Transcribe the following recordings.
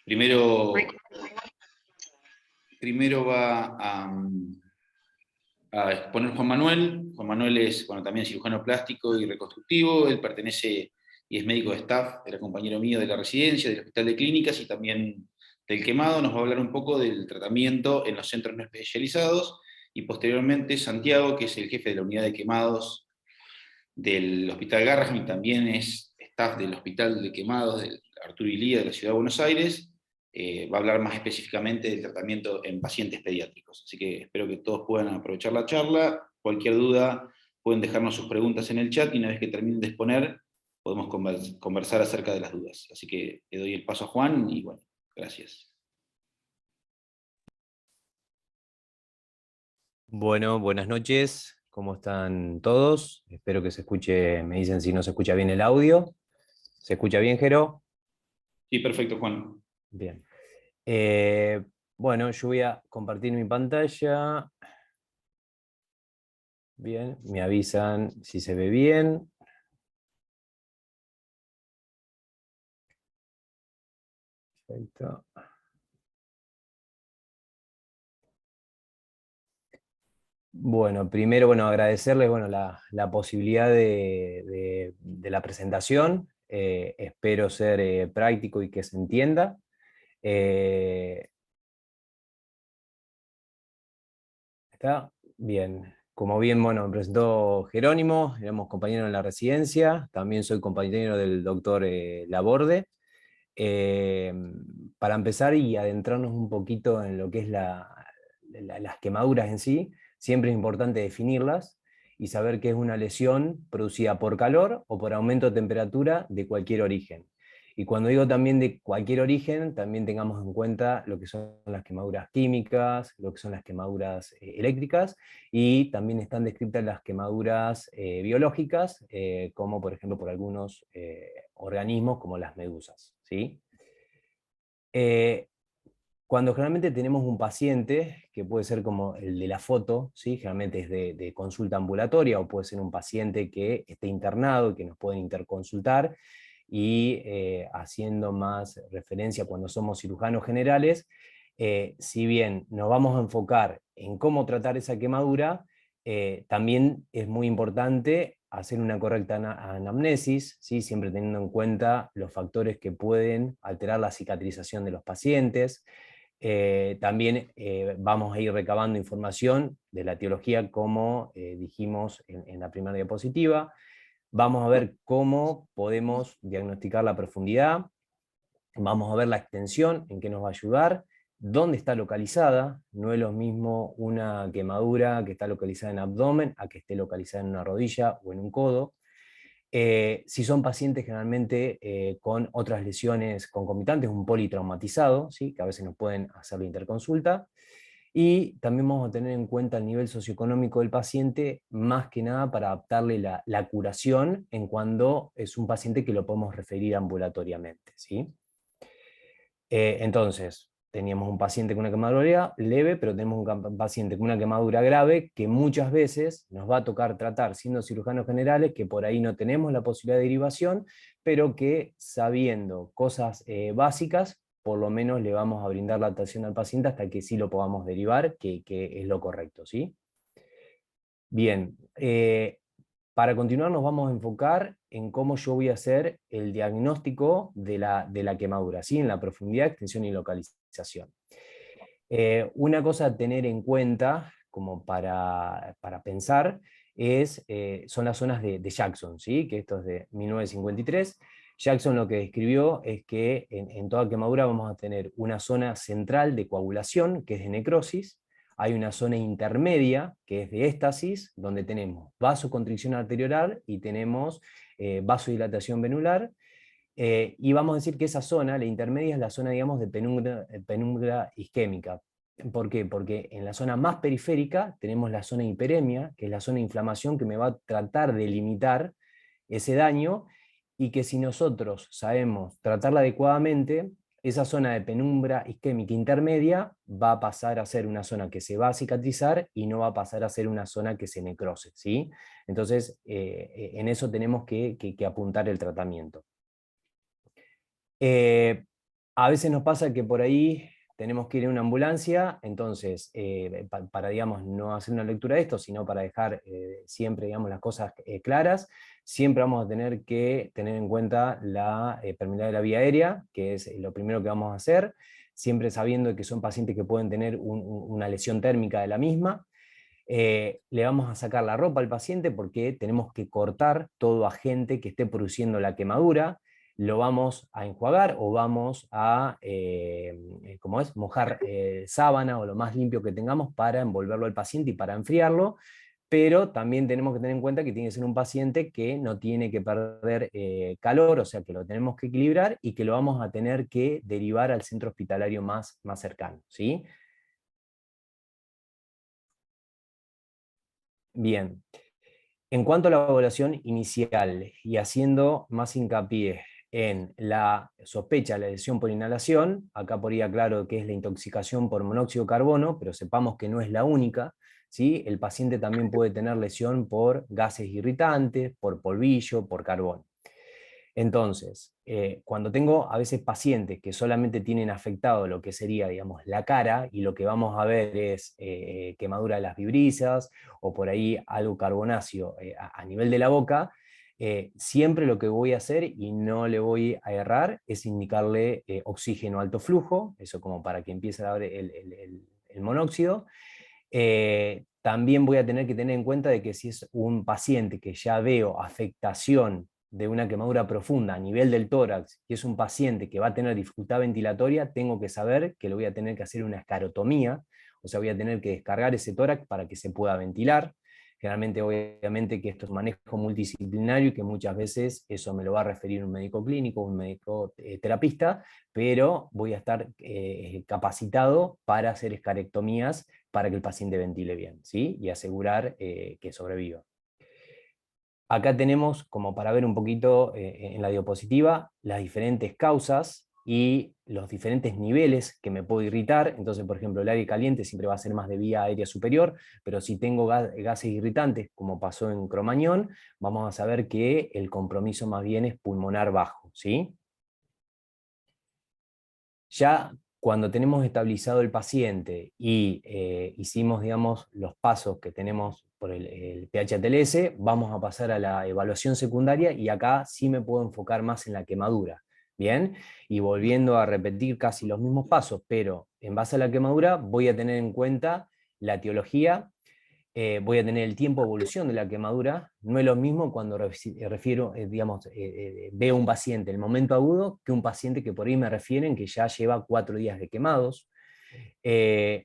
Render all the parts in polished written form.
Primero, primero va a exponer Juan Manuel. Juan Manuel es, bueno, también cirujano plástico y reconstructivo. Él pertenece y es médico de staff, era compañero mío de la residencia, del Hospital de Clínicas y también del quemado. Nos va a hablar un poco del tratamiento en los centros no especializados. Y posteriormente Santiago, que es el jefe de la unidad de quemados del Hospital Garrahan y también es staff del Hospital de Quemados de Arturo Illia de la Ciudad de Buenos Aires, va a hablar más específicamente del tratamiento en pacientes pediátricos. Así que espero que todos puedan aprovechar la charla. Cualquier duda pueden dejarnos sus preguntas en el chat y una vez que terminen de exponer podemos conversar acerca de las dudas. Así que le doy el paso a Juan y bueno, gracias. Bueno, buenas noches, ¿cómo están todos? Espero que se escuche, me dicen si no se escucha bien el audio. ¿Se escucha bien, Jero? Sí, perfecto, Juan. Bien. Eh, bueno, yo voy a compartir mi pantalla. Bien, me avisan si se ve bien. Perfecto. Bueno, primero, bueno, agradecerles bueno, la posibilidad de la presentación. Espero ser práctico y que se entienda. Eh, ¿Está? Bien. Como bien, bueno, me presentó Jerónimo, éramos compañeros en la residencia, también soy compañero del doctor Laborde. Eh, para empezar y adentrarnos un poquito en lo que es las quemaduras en sí, siempre es importante definirlas y saber que es una lesión producida por calor o por aumento de temperatura de cualquier origen. Y cuando digo también de cualquier origen, también tengamos en cuenta lo que son las quemaduras químicas, lo que son las quemaduras eléctricas, y también están descritas las quemaduras biológicas, como por ejemplo por algunos organismos como las medusas, ¿sí? Eh, Cuando generalmente tenemos un paciente, que puede ser como el de la foto, ¿sí? Generalmente es de consulta ambulatoria, o puede ser un paciente que esté internado y que nos pueden interconsultar, y haciendo más referencia cuando somos cirujanos generales, si bien nos vamos a enfocar en cómo tratar esa quemadura, también es muy importante hacer una correcta anamnesis, ¿sí? Siempre teniendo en cuenta los factores que pueden alterar la cicatrización de los pacientes. También vamos a ir recabando información de la etiología, como dijimos en la primera diapositiva. Vamos a ver cómo podemos diagnosticar la profundidad, vamos a ver la extensión, en qué nos va a ayudar, dónde está localizada. No es lo mismo una quemadura que está localizada en abdomen a que esté localizada en una rodilla o en un codo. Si son pacientes generalmente con otras lesiones concomitantes, un politraumatizado, ¿sí? Que a veces nos pueden hacer la interconsulta. Y también vamos a tener en cuenta el nivel socioeconómico del paciente, más que nada para adaptarle la curación en cuando es un paciente que lo podemos referir ambulatoriamente, ¿sí? Entonces, teníamos un paciente con una quemadura leve, pero tenemos un paciente con una quemadura grave que muchas veces nos va a tocar tratar siendo cirujanos generales, que por ahí no tenemos la posibilidad de derivación, pero que sabiendo cosas básicas, por lo menos le vamos a brindar la atención al paciente hasta que sí lo podamos derivar, que es lo correcto, ¿sí? Bien, para continuar nos vamos a enfocar en cómo yo voy a hacer el diagnóstico de la quemadura, ¿sí? En la profundidad, extensión y localización. Una cosa a tener en cuenta, como para pensar, son las zonas de Jackson, ¿sí? Que esto es de 1953. Jackson lo que describió es que en toda quemadura vamos a tener una zona central de coagulación, que es de necrosis. Hay una zona intermedia, que es de éstasis, donde tenemos vasoconstricción arteriolar y tenemos vasodilatación venular. Y vamos a decir que esa zona, la intermedia, es la zona, digamos, de penumbra isquémica. ¿Por qué? Porque en la zona más periférica tenemos la zona hiperemia, que es la zona de inflamación que me va a tratar de limitar ese daño, y que si nosotros sabemos tratarla adecuadamente, esa zona de penumbra isquémica intermedia va a pasar a ser una zona que se va a cicatrizar y no va a pasar a ser una zona que se necrose, ¿sí? Entonces, en eso tenemos que apuntar el tratamiento. A veces nos pasa que por ahí tenemos que ir en una ambulancia, entonces, para, digamos, no hacer una lectura de esto, sino para dejar siempre, digamos, las cosas claras, siempre vamos a tener que tener en cuenta la permeabilidad de la vía aérea, que es lo primero que vamos a hacer, siempre sabiendo que son pacientes que pueden tener una lesión térmica de la misma. Le vamos a sacar la ropa al paciente porque tenemos que cortar todo agente que esté produciendo la quemadura, lo vamos a enjuagar o vamos a ¿cómo es? Mojar sábana o lo más limpio que tengamos para envolverlo al paciente y para enfriarlo, pero también tenemos que tener en cuenta que tiene que ser un paciente que no tiene que perder calor, o sea que lo tenemos que equilibrar y que lo vamos a tener que derivar al centro hospitalario más cercano, ¿sí? Bien. En cuanto a la evaluación inicial y haciendo más hincapié en la sospecha de la lesión por inhalación, acá podría claro que es la intoxicación por monóxido de carbono, pero sepamos que no es la única, ¿sí? El paciente también puede tener lesión por gases irritantes, por polvillo, por carbón. Entonces, cuando tengo a veces pacientes que solamente tienen afectado lo que sería, digamos, la cara, y lo que vamos a ver es quemadura de las vibrisas, o por ahí algo carbonáceo a nivel de la boca, siempre lo que voy a hacer, y no le voy a errar, es indicarle oxígeno alto flujo, eso como para que empiece a dar el monóxido. También voy a tener que tener en cuenta de que si es un paciente que ya veo afectación de una quemadura profunda a nivel del tórax, y es un paciente que va a tener dificultad ventilatoria, tengo que saber que le voy a tener que hacer una escarotomía, o sea, voy a tener que descargar ese tórax para que se pueda ventilar. Generalmente, obviamente, que esto es manejo multidisciplinario y que muchas veces eso me lo va a referir un médico clínico, un médico terapista, pero voy a estar capacitado para hacer escarectomías para que el paciente ventile bien, ¿sí? Y asegurar que sobreviva. Acá tenemos, como para ver un poquito en la diapositiva, las diferentes causas y los diferentes niveles que me puedo irritar. Entonces, por ejemplo, el aire caliente siempre va a ser más de vía aérea superior, pero si tengo gases irritantes, como pasó en Cromañón, vamos a saber que el compromiso más bien es pulmonar bajo, ¿sí? Ya cuando tenemos estabilizado el paciente y hicimos, digamos, los pasos que tenemos por el PH-ATLS, vamos a pasar a la evaluación secundaria, y acá sí me puedo enfocar más en la quemadura. Bien, y volviendo a repetir casi los mismos pasos, pero en base a la quemadura voy a tener en cuenta la etiología, voy a tener el tiempo de evolución de la quemadura. No es lo mismo cuando refiero, digamos, veo un paciente en el momento agudo que un paciente que por ahí me refieren que ya lleva 4 días de quemados.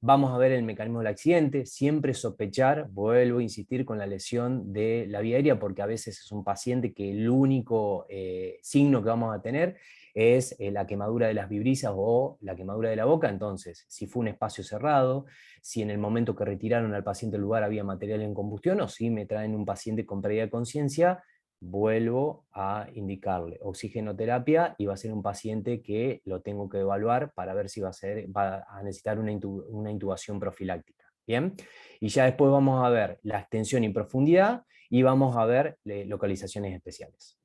Vamos a ver el mecanismo del accidente, siempre sospechar, vuelvo a insistir con la lesión de la vía aérea, porque a veces es un paciente que el único signo que vamos a tener es la quemadura de las vibrisas o la quemadura de la boca. Entonces, si fue un espacio cerrado, si en el momento que retiraron al paciente del lugar había material en combustión, o si me traen un paciente con pérdida de conciencia, vuelvo a indicarle oxigenoterapia, y va a ser un paciente que lo tengo que evaluar para ver si va a necesitar una intubación profiláctica. ¿Bien? Y ya después vamos a ver la extensión y profundidad, y vamos a ver localizaciones especiales.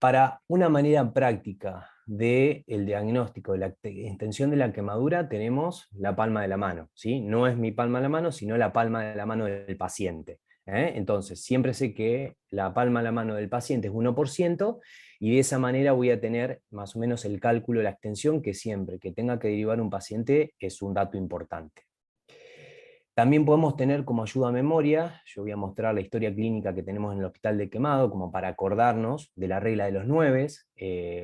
Para una manera práctica del diagnóstico de la extensión de la quemadura, tenemos la palma de la mano, ¿sí? No es mi palma de la mano, sino la palma de la mano del paciente. Entonces, siempre sé que la palma de la mano del paciente es 1%, y de esa manera voy a tener más o menos el cálculo de la extensión, que siempre que tenga que derivar un paciente es un dato importante. También podemos tener como ayuda a memoria, yo voy a mostrar la historia clínica que tenemos en el Hospital de Quemado, como para acordarnos de la regla de los 9,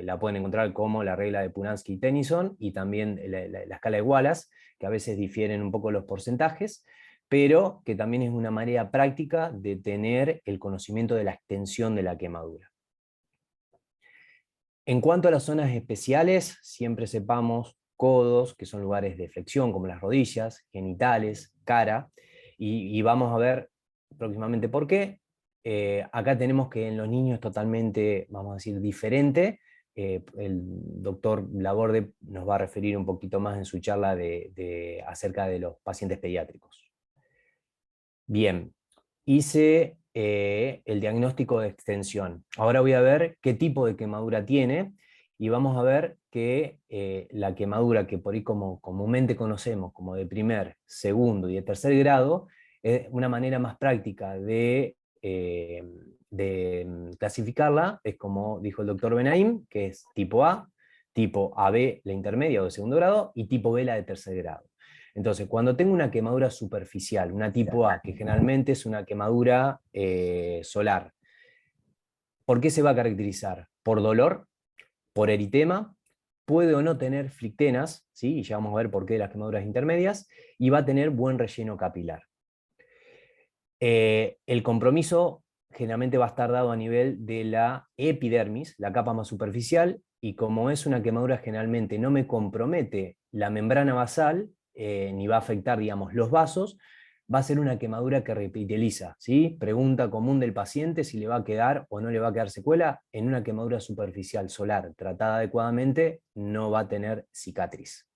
la pueden encontrar como la regla de Punansky y Tennyson, y también la escala de Wallace, que a veces difieren un poco los porcentajes, pero que también es una manera práctica de tener el conocimiento de la extensión de la quemadura. En cuanto a las zonas especiales, siempre sepamos codos, que son lugares de flexión, como las rodillas, genitales, cara, y vamos a ver próximamente por qué. Acá tenemos que en los niños es totalmente, vamos a decir, diferente. El doctor Laborde nos va a referir un poquito más en su charla acerca de los pacientes pediátricos. Bien, hice el diagnóstico de extensión. Ahora voy a ver qué tipo de quemadura tiene, y vamos a ver que la quemadura que por ahí como comúnmente conocemos como de primer, segundo y de tercer grado, es una manera más práctica de clasificarla, es como dijo el doctor Benaim, que es tipo A, tipo AB la intermedia o de segundo grado, y tipo B la de tercer grado. Entonces, cuando tengo una quemadura superficial, una tipo A, que generalmente es una quemadura solar, ¿por qué se va a caracterizar? Por dolor, por eritema, puede o no tener flictenas, ¿sí? Y ya vamos a ver por qué las quemaduras intermedias, y va a tener buen relleno capilar. El compromiso generalmente va a estar dado a nivel de la epidermis, la capa más superficial, y como es una quemadura generalmente no me compromete la membrana basal, ni va a afectar, digamos, los vasos, va a ser una quemadura que repiteliza, ¿sí? Pregunta común del paciente si le va a quedar o no le va a quedar secuela. En una quemadura superficial solar tratada adecuadamente no va a tener cicatriz.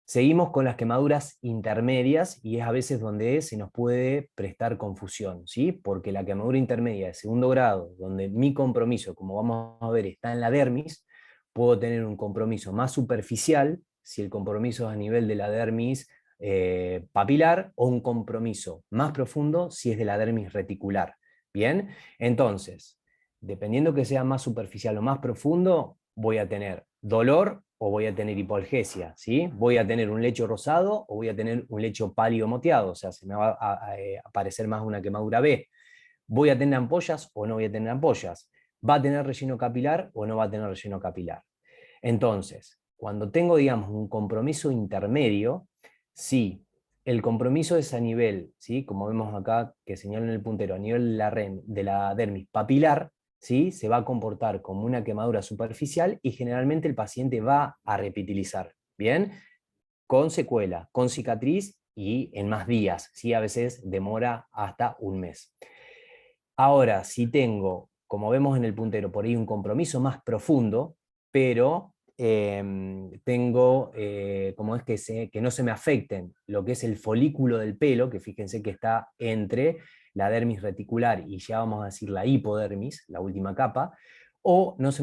Seguimos con las quemaduras intermedias y es a veces donde se nos puede prestar confusión, ¿sí? Porque la quemadura intermedia de segundo grado, donde mi compromiso, como vamos a ver, está en la dermis, puedo tener un compromiso más superficial, si el compromiso es a nivel de la dermis papilar, o un compromiso más profundo si es de la dermis reticular. Bien, entonces, dependiendo que sea más superficial o más profundo, voy a tener dolor o voy a tener hipoalgesia, ¿sí? Voy a tener un lecho rosado o voy a tener un lecho pálido moteado, o sea, se me va a aparecer más una quemadura B. ¿Voy a tener ampollas o no voy a tener ampollas? ¿Va a tener relleno capilar o no va a tener relleno capilar? Entonces, cuando tengo, digamos, un compromiso intermedio, sí, el compromiso es a nivel, ¿sí? Como vemos acá que señala en el puntero, a nivel de la dermis papilar, ¿sí? Se va a comportar como una quemadura superficial y generalmente el paciente va a repitilizar, ¿bien? Con secuela, con cicatriz y en más días, ¿sí? A veces demora hasta un mes. Ahora, si tengo, como vemos en el puntero, por ahí un compromiso más profundo, pero tengo, como es que no se me afecten lo que es el folículo del pelo, que fíjense que está entre la dermis reticular y ya vamos a decir la hipodermis, la última capa, o no se